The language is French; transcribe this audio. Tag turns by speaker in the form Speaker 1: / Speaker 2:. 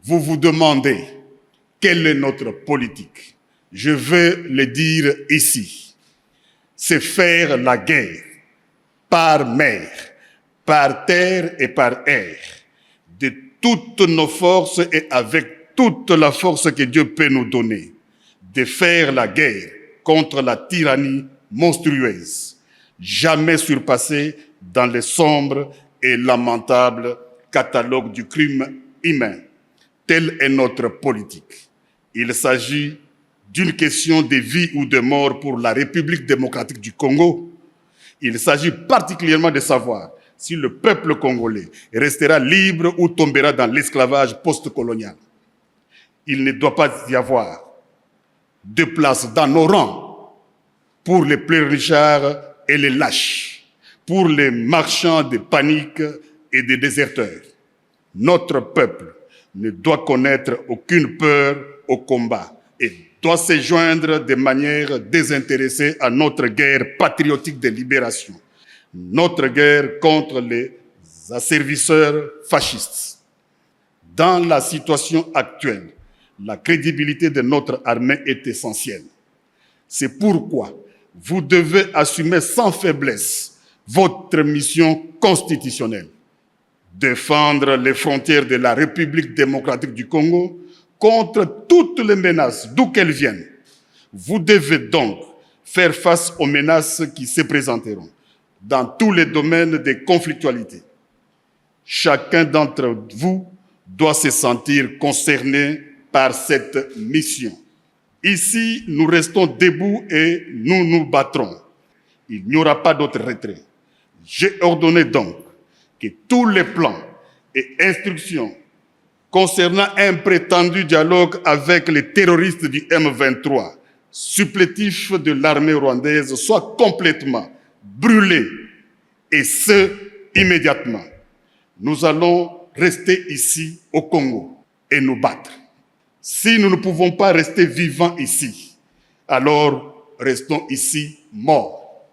Speaker 1: Vous vous demandez quelle est notre politique. Je veux le dire ici. C'est faire la guerre par mer, par terre et par air, de toutes nos forces et avec toute la force que Dieu peut nous donner, de faire la guerre contre la tyrannie monstrueuse, jamais surpassée dans le sombre et lamentable catalogue du crime humain. Telle est notre politique. Il s'agit d'une question de vie ou de mort pour la République démocratique du Congo. Il s'agit particulièrement de savoir si le peuple congolais restera libre ou tombera dans l'esclavage post-colonial. Il ne doit pas y avoir de place dans nos rangs pour les pleurnichards et les lâches, pour les marchands de panique et des déserteurs. Notre peuple ne doit connaître aucune peur au combat et doit se joindre de manière désintéressée à notre guerre patriotique de libération, notre guerre contre les asservisseurs fascistes. Dans la situation actuelle, la crédibilité de notre armée est essentielle. C'est pourquoi vous devez assumer sans faiblesse votre mission constitutionnelle. Défendre les frontières de la République démocratique du Congo contre toutes les menaces, d'où qu'elles viennent. Vous devez donc faire face aux menaces qui se présenteront dans tous les domaines de conflictualité. Chacun d'entre vous doit se sentir concerné par cette mission. Ici, nous restons debout et nous nous battrons. Il n'y aura pas d'autre retrait. J'ai ordonné donc que tous les plans et instructions concernant un prétendu dialogue avec les terroristes du M23, supplétifs de l'armée rwandaise, soient complètement brûlés, et ce, immédiatement. Nous allons rester ici au Congo et nous battre. Si nous ne pouvons pas rester vivants ici, alors restons ici morts.